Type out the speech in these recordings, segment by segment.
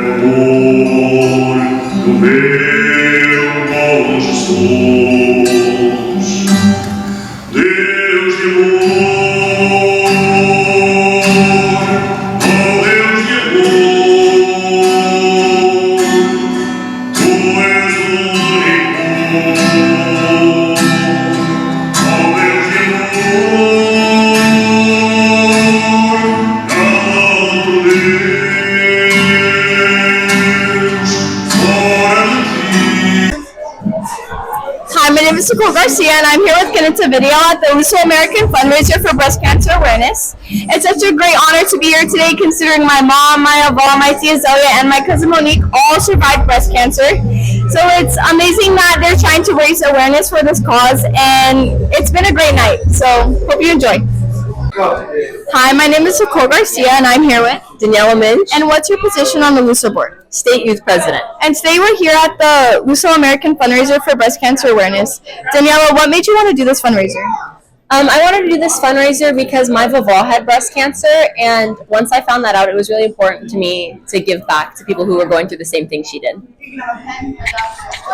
amor do meu bom Jesus. Deus de amor, ó Deus de amor, Tu és o único, ó Deus de amor, Alto Deus, fora de ti. Hi, my name is Nicole Garcia, and I'm here with Kenneth's video at the Lusoamerican Fundraiser for Breast Cancer Awareness. It's such a great honor to be here today, considering my mom, my abuela, my tia Zelia, and my cousin Monique all survived breast cancer. So it's amazing that they're trying to raise awareness for this cause, and it's been a great night. So hope you enjoy. Hi, my name is Nicole Garcia, and I'm here with Daniela Minch, And what's your position on the Luso board? State Youth President. And today we're here at the Lusoamerican Fundraiser for Breast Cancer Awareness. Daniela, what made you want to do this fundraiser? I wanted to do this fundraiser because my vovó had breast cancer, and once I found that out, it was really important to me to give back to people who were going through the same thing she did.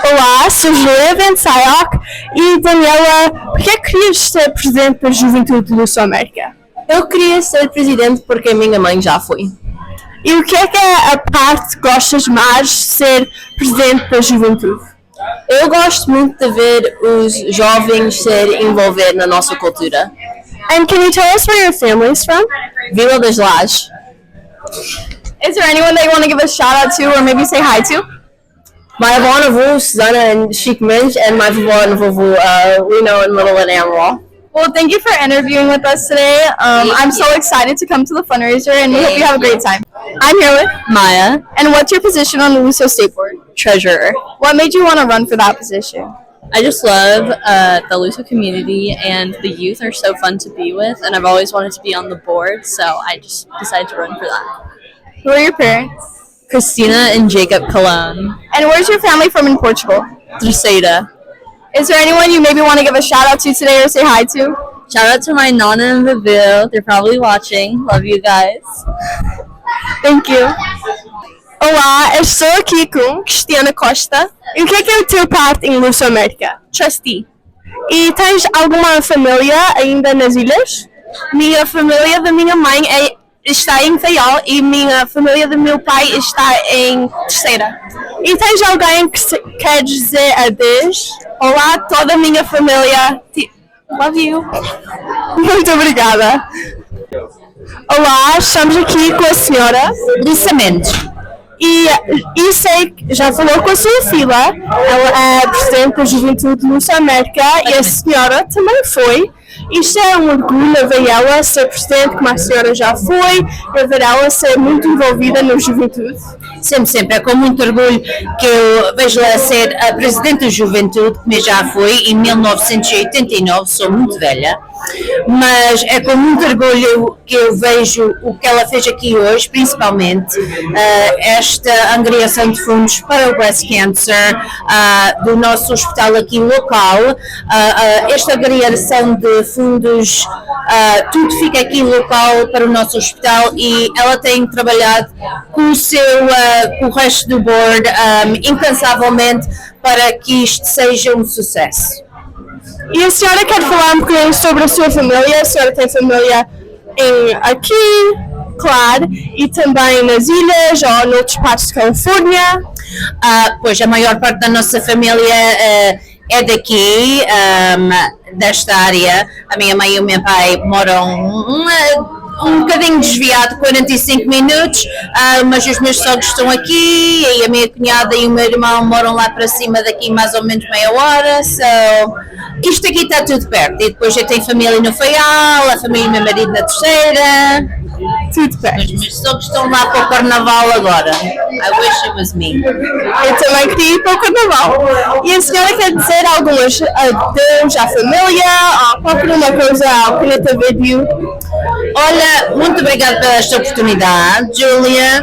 Olá, sou Julia VanSyoc e Daniela, por que querias ser presidente da Juventude do Lusoamérica? Eu queria ser presidente porque minha mãe já foi. E o que é a parte que gostas mais de ser presidente da Juventude? Eu gosto muito de ver os jovens se envolver na nossa cultura. And can you tell us where your family is from? Vila das Lajes. Is there anyone that you want to give a shout out to or maybe say hi to? My avó and avô, Susana and Chic Minch, and my vovó and vovô, Reno and Little and Amaral. Well, thank you for interviewing with us today. I'm so excited to come to the fundraiser, and we hope you have a great time. I'm here with Maya, And what's your position on the Luso State Board? treasurer. What made you want to run for that position? I just love the Luso community, and the youth are so fun to be with, and I've always wanted to be on the board, so I just decided to run for that. Who are your parents? Christina and Jacob Cologne. And where's your family from in Portugal? Terceira. Is there anyone you maybe want to give a shout out to today or say hi to? Shout out to my Nana and Vivil. They're probably watching. Love you guys. Thank you. Olá, eu estou aqui com Cristiana Costa. E o que é o teu parte em Lusoamérica? Trustee. E tens alguma família ainda nas ilhas? Minha família da minha mãe está em Faial e minha família do meu pai está em Terceira. E tens alguém que quer dizer adeus? Olá, toda a minha família. Love you. Muito obrigada. Olá, estamos aqui com a senhora Lusoamerican. e sei que já falou com a sua filha. Ela é presidente da Juventude de Lusoamérica e a senhora também foi. Isto é um orgulho ver ela ser presidente, como a senhora já foi, e ver ela ser muito envolvida na juventude. Sempre. É com muito orgulho que eu vejo-a ser a presidente da juventude, como já foi, em 1989, sou muito velha. Mas é com muito orgulho que eu vejo o que ela fez aqui hoje, principalmente esta angariação de fundos para o breast cancer do nosso hospital aqui local, esta angariação de fundos, tudo fica aqui local para o nosso hospital e ela tem trabalhado com o resto do board incansavelmente para que isto seja um sucesso. E a senhora quer falar um bocadinho sobre a sua família? A senhora tem família aqui, claro, e também nas ilhas ou noutras partes de Califórnia? Pois a maior parte da nossa família é daqui, desta área. A minha mãe e o meu pai moram um bocadinho desviado, 45 minutos, mas os meus sogros estão aqui e a minha cunhada e o meu irmão moram lá para cima daqui mais ou menos meia hora, isto aqui está tudo perto. E depois eu tenho família no Faial, a família do meu marido na Terceira, Tudo perto. os meus sogros estão lá para o Carnaval agora. I wish it was me. Eu também queria ir para o Carnaval. E a senhora quer dizer algumas adeus à família ou qualquer uma coisa ao Planeta Vídeo? Olha, muito obrigada pela esta oportunidade, Julia,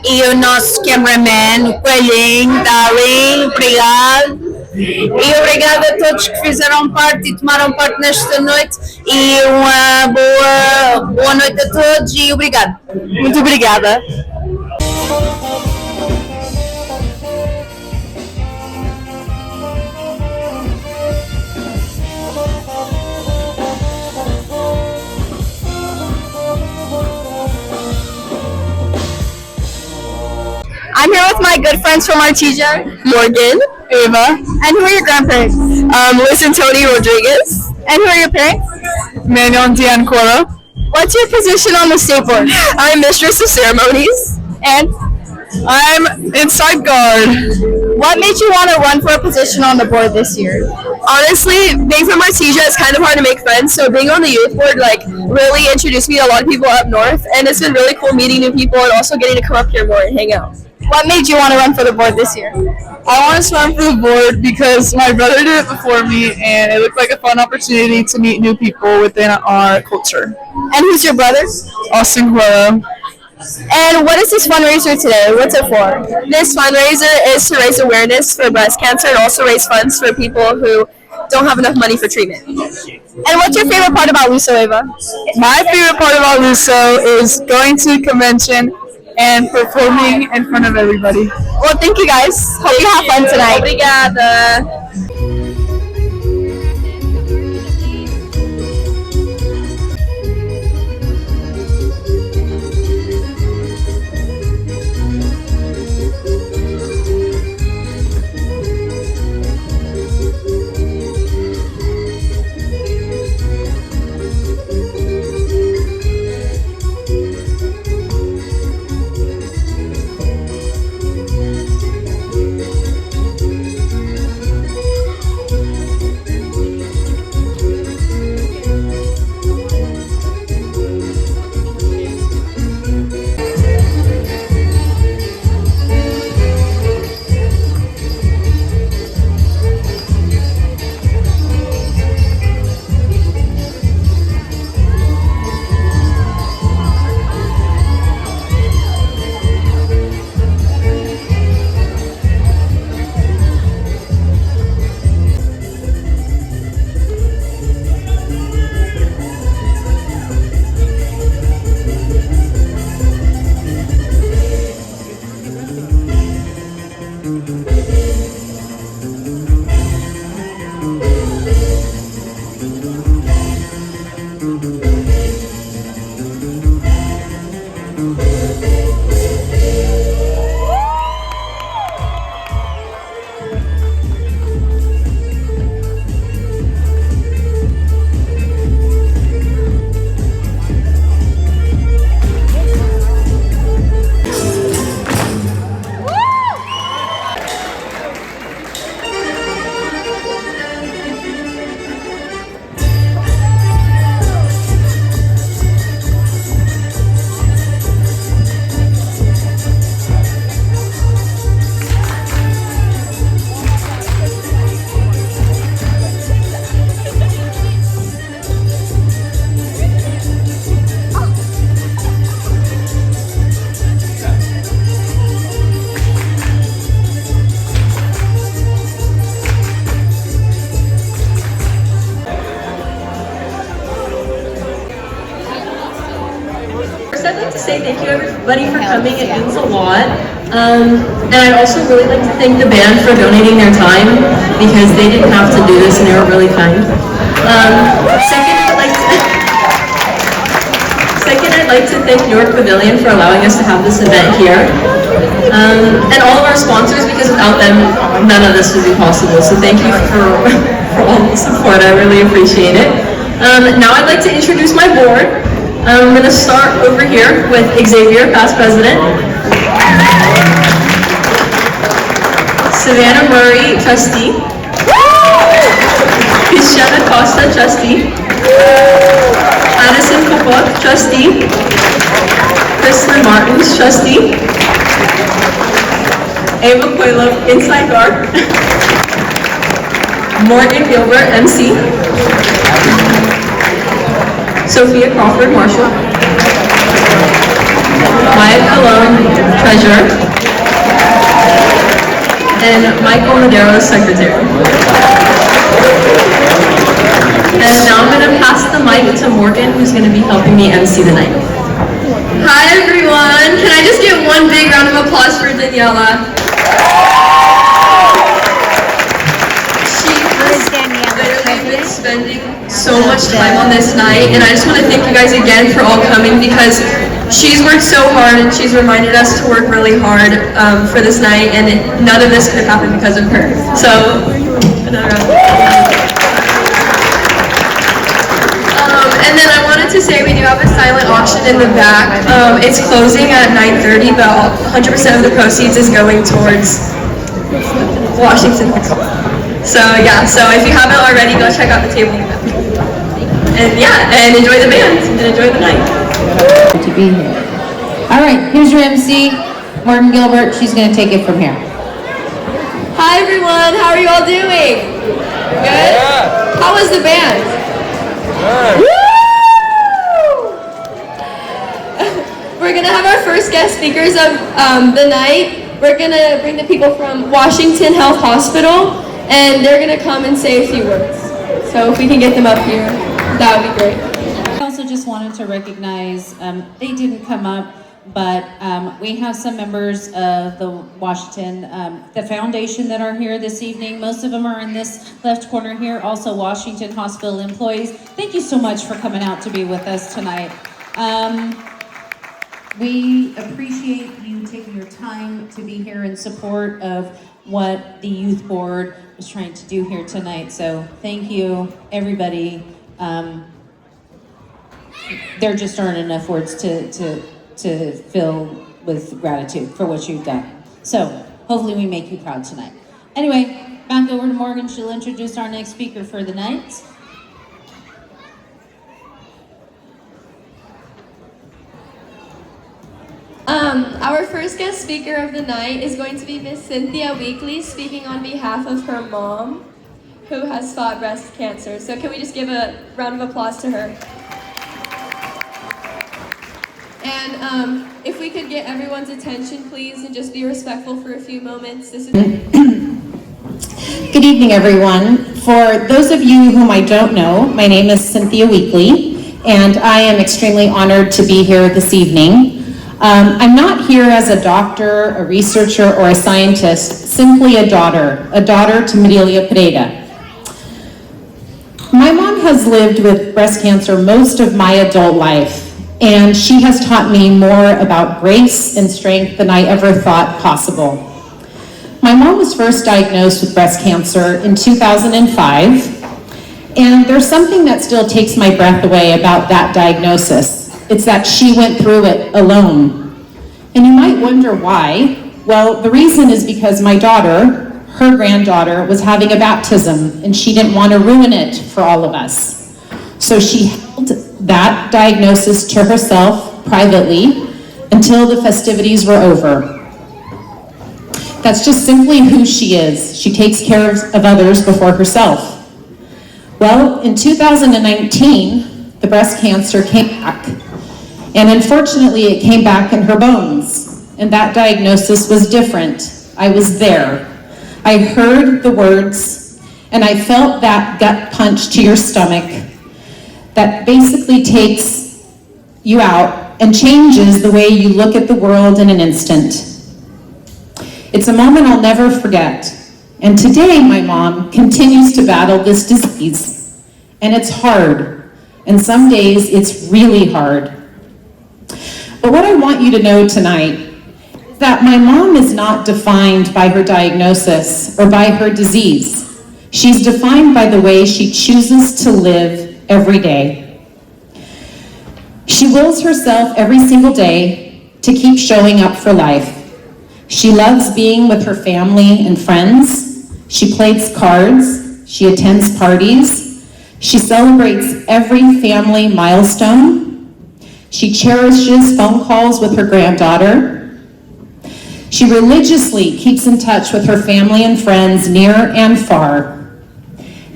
e o nosso cameraman, o Coelhinho, está ali, obrigado. E obrigada a todos que fizeram parte e tomaram parte nesta noite e uma boa noite a todos e obrigado. Muito obrigada. I'm here with my good friends from Artesia, Morgan, Ava, and who are your grandparents? Liz and Tony Rodriguez. And who are your parents? Manuel and Diane Cora. What's your position on the state board? I'm mistress of ceremonies. And? I'm inside guard. What made you want to run for a position on the board this year? Honestly, being from Artesia, it's kind of hard to make friends, so being on the youth board really introduced me to a lot of people up north, and it's been really cool meeting new people and also getting to come up here more and hang out. What made you want to run for the board this year? I wanted to run for the board because my brother did it before me, and it looked like a fun opportunity to meet new people within our culture. And who's your brother? Austin Guerrero. And what is this fundraiser today? What's it for? This fundraiser is to raise awareness for breast cancer and also raise funds for people who don't have enough money for treatment. And what's your favorite part about Luso, Ava? My favorite part about Luso is going to the convention and performing in front of everybody. Well, thank you guys. Hope you have fun tonight. Obrigada. I'd like to say thank you everybody for coming, it means a lot. And I'd also really like to thank the band for donating their time because they didn't have to do this and they were really kind. Second, I'd like to thank York Pavilion for allowing us to have this event here. And all of our sponsors, because without them, none of this would be possible. So thank you for all the support, I really appreciate it. Now I'd like to introduce my board. I'm going to start over here with Xavier, past president. Savannah Murray, trustee. Christiana Costa, trustee. Addison Kapok, trustee. Kristen Martins, trustee. Ava Coelho, inside guard. Morgan Gilbert, MC. Sophia Crawford, Marshall. Maya Colon, Treasurer. And Michael Madero, Secretary. And now I'm going to pass the mic to Morgan, who's going to be helping me MC the night. Hi everyone, can I just get one big round of applause for Daniela? She has literally been spending so much time on this night, and I just want to thank you guys again for all coming because she's worked so hard and she's reminded us to work really hard for this night, and none of this could have happened because of her. So, another round. And then I wanted to say we do have a silent auction in the back. It's closing at 9:30, but 100% of the proceeds is going towards Washington. So yeah, so if you haven't already, go check out the table. And yeah, and enjoy the band, and enjoy the night. To be here. All right, here's your MC, Morgan Gilbert. She's going to take it from here. Hi everyone, how are you all doing? Good? How was the band? Woo! We're gonna have our first guest speakers of the night. We're gonna bring the people from Washington Health Hospital, and they're gonna come and say a few words. So if we can get them up here, that would be great. I also just wanted to recognize, they didn't come up, but we have some members of the Washington, the foundation that are here this evening. Most of them are in this left corner here, also Washington Hospital employees. Thank you so much for coming out to be with us tonight. We appreciate you taking your time to be here in support of what the youth board was trying to do here tonight. So thank you, everybody. There just aren't enough words to fill with gratitude for what you've done. So hopefully we make you proud tonight. Anyway, back over to Morgan. She'll introduce our next speaker for the night. Our first guest speaker of the night is going to be Miss Cynthia Weekly, speaking on behalf of her mom, who has fought breast cancer. So can we just give a round of applause to her? And if we could get everyone's attention, please, and just be respectful for a few moments. This is. Good evening, everyone. For those of you whom I don't know, my name is Cynthia Weekly, and I am extremely honored to be here this evening. I'm not here as a doctor, a researcher, or a scientist, simply a daughter to Medelia Pereira. My mom has lived with breast cancer most of my adult life, and she has taught me more about grace and strength than I ever thought possible. My mom was first diagnosed with breast cancer in 2005, and there's something that still takes my breath away about that diagnosis. It's that she went through it alone. And you might wonder why. Well, the reason is because my daughter, her granddaughter, was having a baptism, and she didn't want to ruin it for all of us. So she held that diagnosis to herself privately until the festivities were over. That's just simply who she is. She takes care of others before herself. Well, in 2019, the breast cancer came back. And unfortunately, it came back in her bones. And that diagnosis was different. I was there. I heard the words, and I felt that gut punch to your stomach that basically takes you out and changes the way you look at the world in an instant. It's a moment I'll never forget. And today, my mom continues to battle this disease. And it's hard. And some days, it's really hard. But what I want you to know tonight is that my mom is not defined by her diagnosis or by her disease. She's defined by the way she chooses to live every day. She wills herself every single day to keep showing up for life. She loves being with her family and friends. She plays cards. She attends parties. She celebrates every family milestone. She cherishes phone calls with her granddaughter. She religiously keeps in touch with her family and friends near and far.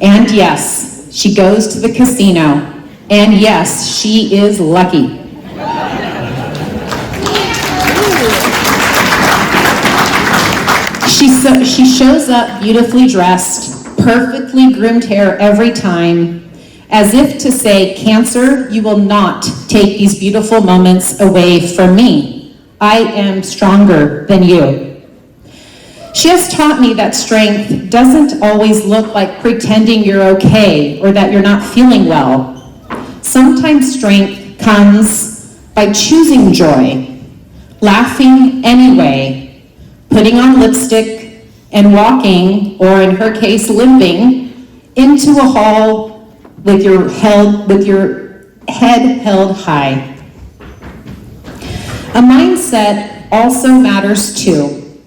And yes, she goes to the casino. And yes, she is lucky. She shows up beautifully dressed, perfectly groomed hair every time, as if to say, "Cancer, you will not take these beautiful moments away from me. I am stronger than you." She has taught me that strength doesn't always look like pretending you're okay or that you're not feeling well. Sometimes strength comes by choosing joy, laughing anyway, putting on lipstick, and walking, or in her case, limping, into a hall with your head held high. A mindset also matters too.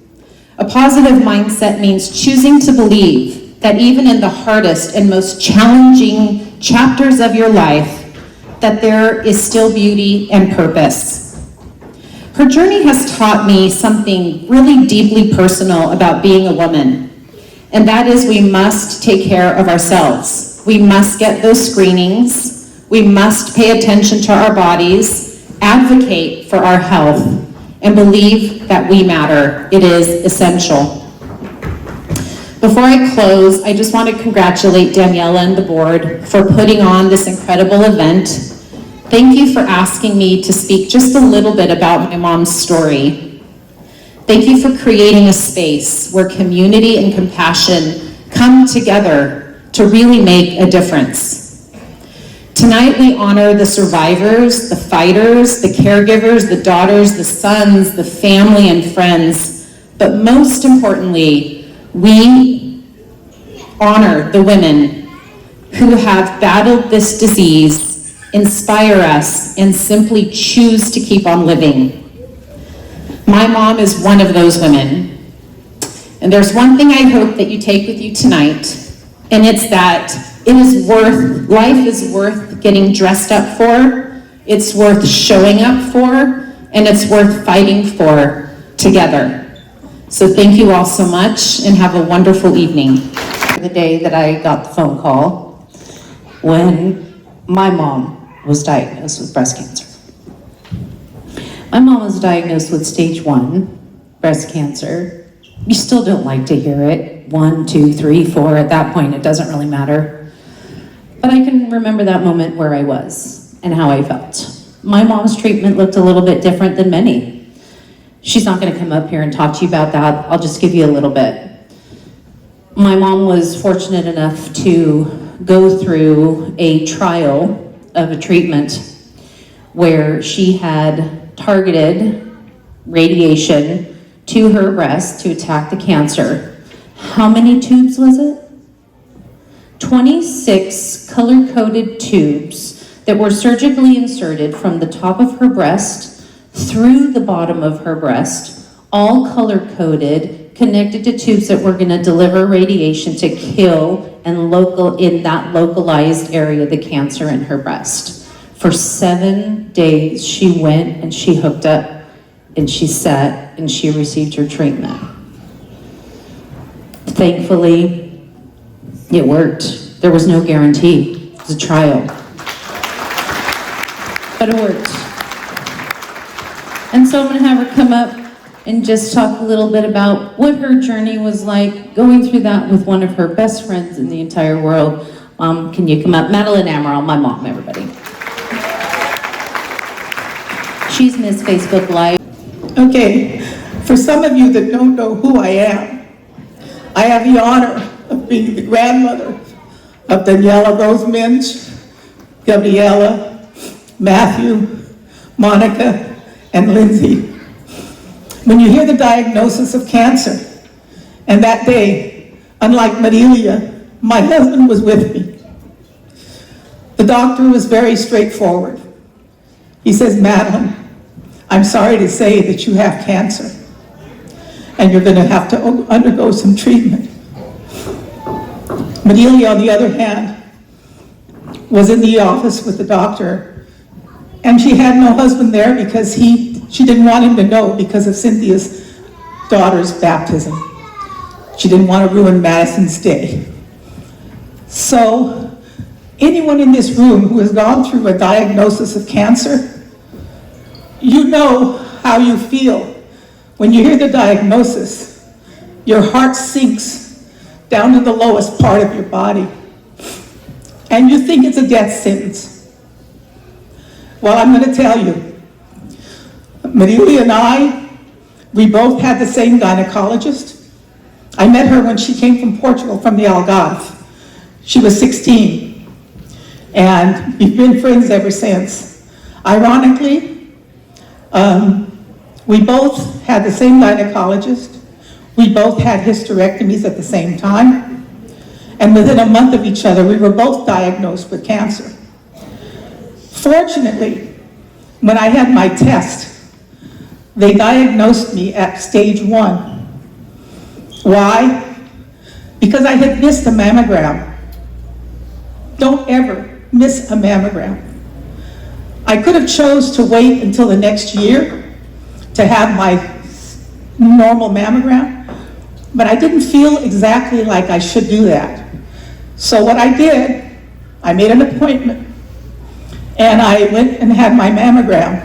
A positive mindset means choosing to believe that even in the hardest and most challenging chapters of your life, that there is still beauty and purpose. Her journey has taught me something really deeply personal about being a woman, and that is we must take care of ourselves. We must get those screenings. We must pay attention to our bodies, advocate for our health, and believe that we matter. It is essential. Before I close, I just want to congratulate Daniela and the board for putting on this incredible event. Thank you for asking me to speak just a little bit about my mom's story. Thank you for creating a space where community and compassion come together to really make a difference. Tonight we honor the survivors, the fighters, the caregivers, the daughters, the sons, the family and friends, but most importantly, we honor the women who have battled this disease, inspire us, and simply choose to keep on living. My mom is one of those women. And there's one thing I hope that you take with you tonight, and it's that life is worth getting dressed up for, it's worth showing up for, and it's worth fighting for together. So thank you all so much, and have a wonderful evening. The day that I got the phone call when my mom was diagnosed with breast cancer. My mom was diagnosed with stage 1 breast cancer. You still don't like to hear it. 1, 2, 3, 4, at that point, it doesn't really matter. But I can remember that moment where I was and how I felt. My mom's treatment looked a little bit different than many. She's not gonna come up here and talk to you about that. I'll just give you a little bit. My mom was fortunate enough to go through a trial of a treatment where she had targeted radiation to her breast to attack the cancer. How many tubes was it? 26 color-coded tubes that were surgically inserted from the top of her breast through the bottom of her breast, all color-coded, connected to tubes that were going to deliver radiation to kill and in that localized area the cancer in her breast. For 7 days, she went and she hooked up and she sat and she received her treatment. Thankfully, it worked. There was no guarantee. It was a trial. But it worked. And so I'm going to have her come up and just talk a little bit about what her journey was like going through that with one of her best friends in the entire world. Can you come up? Madeline Amaral, my mom, everybody. She's Miss Facebook Live. Okay, for some of you that don't know who I am, I have the honor of being the grandmother of Daniela Rose Minch, Gabriella, Matthew, Monica, and Lindsay. When you hear the diagnosis of cancer, and that day, unlike Marilia, my husband was with me. The doctor was very straightforward. He says, Madeline, I'm sorry to say that you have cancer, and you're going to have to undergo some treatment. Marilia, on the other hand, was in the office with the doctor, and she had no husband there because she didn't want him to know because of Cynthia's daughter's baptism. She didn't want to ruin Madison's day. So anyone in this room who has gone through a diagnosis of cancer, you know how you feel when you hear the diagnosis. Your heart sinks down to the lowest part of your body, and you think it's a death sentence. Well, I'm going to tell you, Marilia and I, we both had the same gynecologist. I met her when she came from Portugal, from the Algarve. She was 16, and we've been friends ever since. Ironically, We both had the same gynecologist. We both had hysterectomies at the same time. And within a month of each other, we were both diagnosed with cancer. Fortunately, when I had my test, they diagnosed me at stage 1. Why? Because I had missed a mammogram. Don't ever miss a mammogram. I could have chose to wait until the next year to have my normal mammogram, but I didn't feel exactly like I should do that. So what I did, I made an appointment and I went and had my mammogram.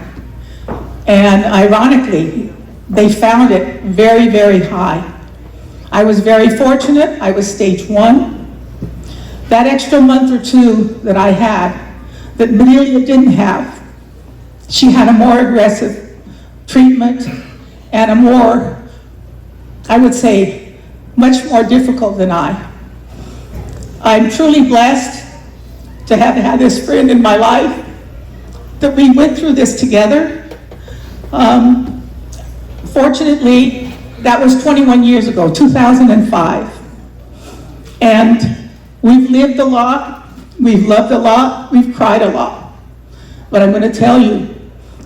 And ironically, they found it very, very high. I was very fortunate. I was stage 1. That extra month or 2 that I had, that Amelia didn't have, she had a more aggressive treatment and a more, I would say, much more difficult than I. I'm truly blessed to have had this friend in my life, that we went through this together. Fortunately, that was 21 years ago, 2005. And we've lived a lot, we've loved a lot, we've cried a lot. But I'm going to tell you,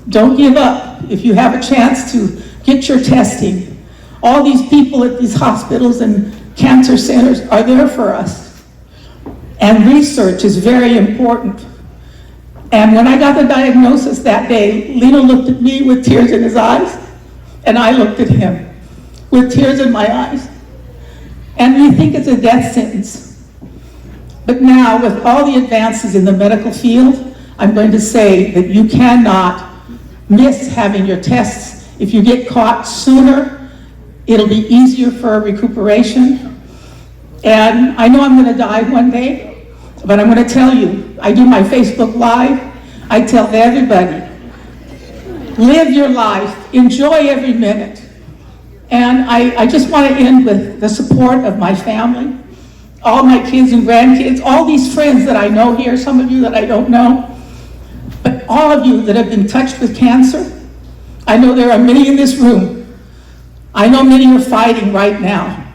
don't give up. If you have a chance to get your testing, all these people at these hospitals and cancer centers are there for us. And research is very important. And when I got the diagnosis that day, Lino looked at me with tears in his eyes, and I looked at him with tears in my eyes. And we think it's a death sentence. But now, with all the advances in the medical field, I'm going to say that you cannot miss having your tests. If you get caught sooner, it'll be easier for recuperation. And I know I'm going to die one day, but I'm going to tell you, I do my Facebook Live, I tell everybody, live your life, enjoy every minute. And I just want to end with the support of my family, all my kids and grandkids, all these friends that I know here, some of you that I don't know, but all of you that have been touched with cancer. I know there are many in this room. I know many are fighting right now.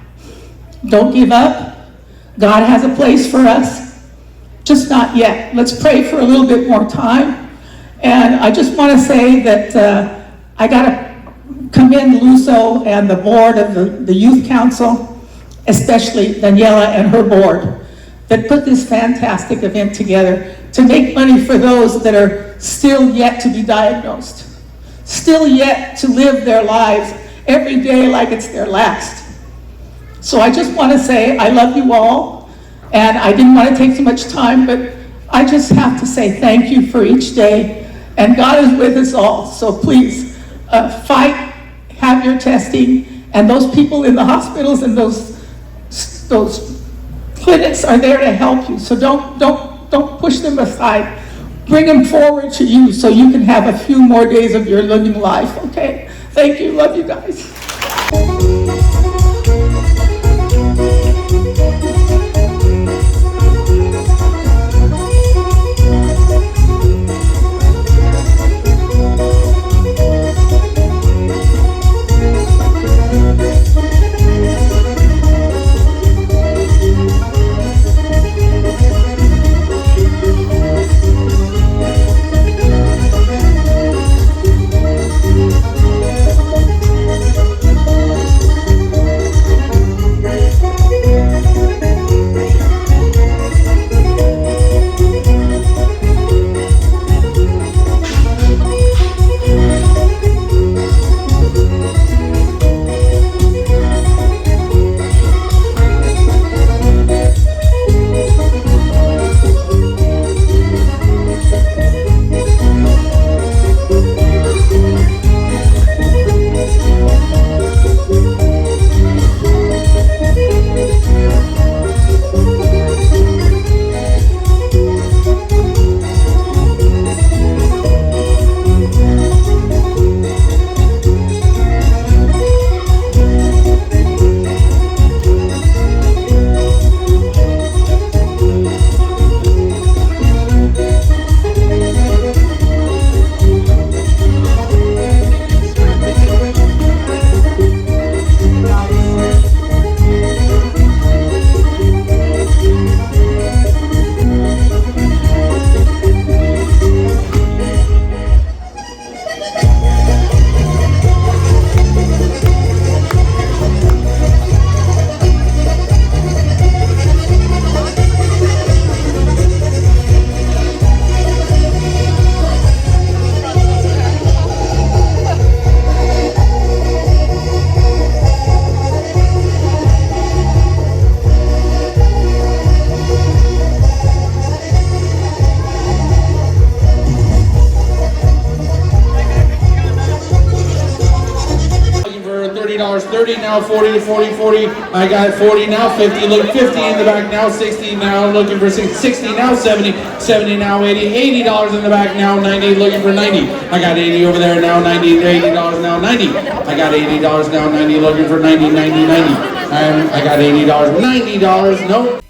Don't give up. God has a place for us, just not yet. Let's pray for a little bit more time. And I just want to say that I got to commend Luso and the board of the Youth Council, especially Daniela and her board, that put this fantastic event together to make money for those that are still yet to be diagnosed, still yet to live their lives every day like it's their last. So I just want to say I love you all, and I didn't want to take too much time, but I just have to say thank you for each day, and God is with us all. So please fight, have your testing, and those people in the hospitals and those clinics are there to help you. So don't push them aside. Bring them forward to you so you can have a few more days of your living life, okay? Thank you, love you guys. 30 now, 40 to 40, 40. I got 40 now, 50. Look, 50 in the back now, 60 now, looking for 60 now, 70, 70 now, 80, $80 in the back now, 90, looking for 90. I got 80 over there now, 90, $80 now, 90. I got $80 now, 90, looking for 90, 90, 90. I got $80, $90, nope.